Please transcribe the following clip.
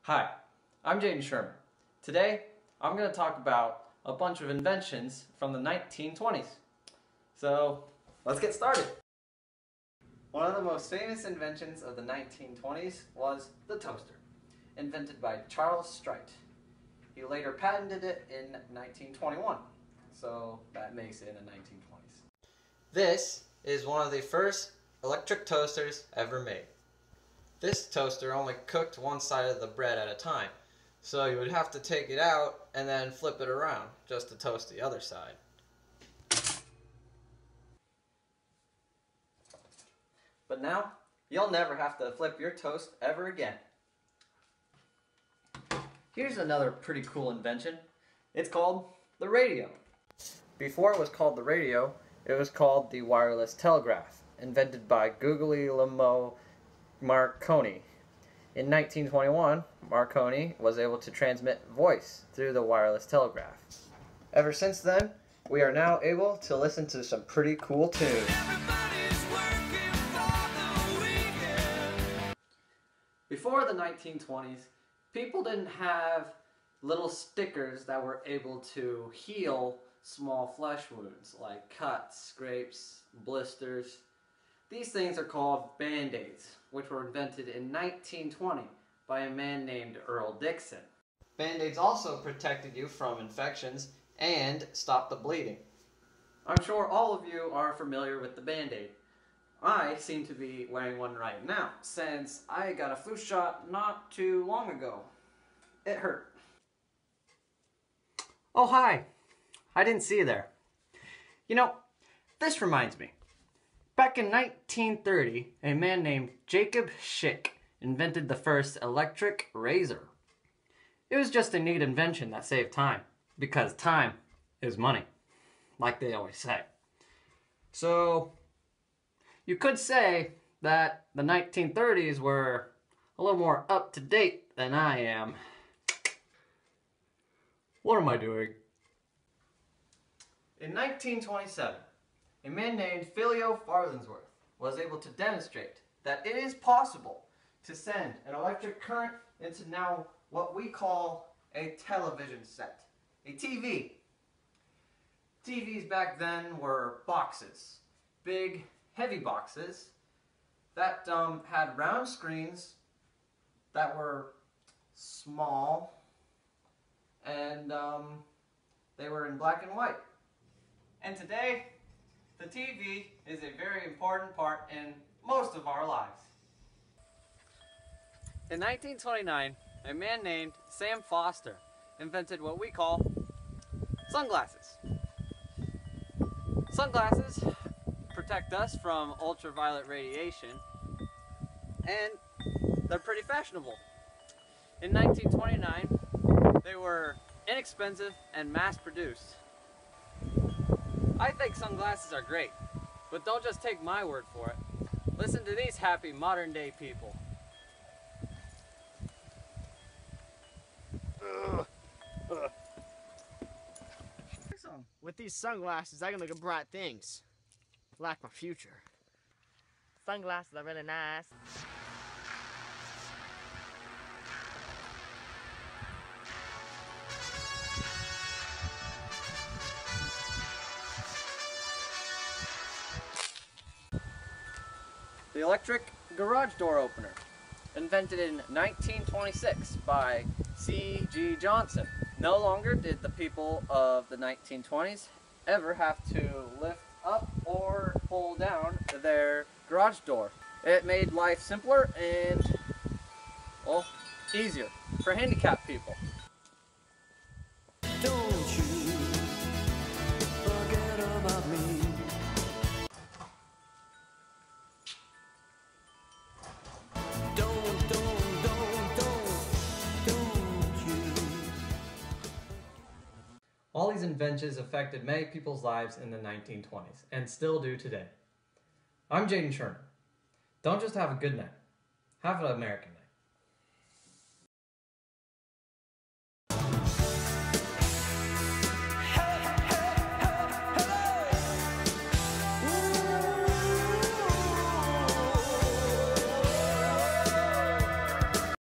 Hi, I'm Jaden Sherman. Today, I'm going to talk about a bunch of inventions from the 1920s. So, let's get started. One of the most famous inventions of the 1920s was the toaster, invented by Charles Strite. He later patented it in 1921, so that makes it in the 1920s. This is one of the first electric toasters ever made. This toaster only cooked one side of the bread at a time, so you would have to take it out and then flip it around just to toast the other side. But now, you'll never have to flip your toast ever again. Here's another pretty cool invention. It's called the radio. Before it was called the radio, it was called the wireless telegraph, invented by Guglielmo Marconi. In 1921, Marconi was able to transmit voice through the wireless telegraph. Ever since then, we are now able to listen to some pretty cool tunes. Before the 1920s, people didn't have little stickers that were able to heal small flesh wounds like cuts, scrapes, blisters. These things are called Band-Aids, which were invented in 1920 by a man named Earl Dixon. Band-Aids also protected you from infections and stopped the bleeding. I'm sure all of you are familiar with the Band-Aid. I seem to be wearing one right now, since I got a flu shot not too long ago. It hurt. Oh, hi. I didn't see you there. You know, this reminds me. Back in 1930, a man named Jacob Schick invented the first electric razor. It was just a neat invention that saved time, because time is money, like they always say. So, you could say that the 1930s were a little more up to date than I am. What am I doing? In 1927, a man named Philo Farnsworth was able to demonstrate that it is possible to send an electric current into now what we call a television set, a TV. TVs back then were boxes, big, heavy boxes that had round screens that were small, and they were in black and white. And today, the TV is a very important part in most of our lives. In 1929, a man named Sam Foster invented what we call sunglasses. Sunglasses protect us from ultraviolet radiation, and they're pretty fashionable. In 1929, they were inexpensive and mass-produced. I think sunglasses are great, but don't just take my word for it. Listen to these happy modern-day people. With these sunglasses, I can look at bright things, like my future. Sunglasses are really nice. The electric garage door opener, invented in 1926 by C.G. Johnson. No longer did the people of the 1920s ever have to lift up or pull down their garage door. It made life simpler and, well, easier for handicapped people. Don't you forget about me. All these inventions affected many people's lives in the 1920s, and still do today. I'm Jaden Sherman. Don't just have a good night, have an American night.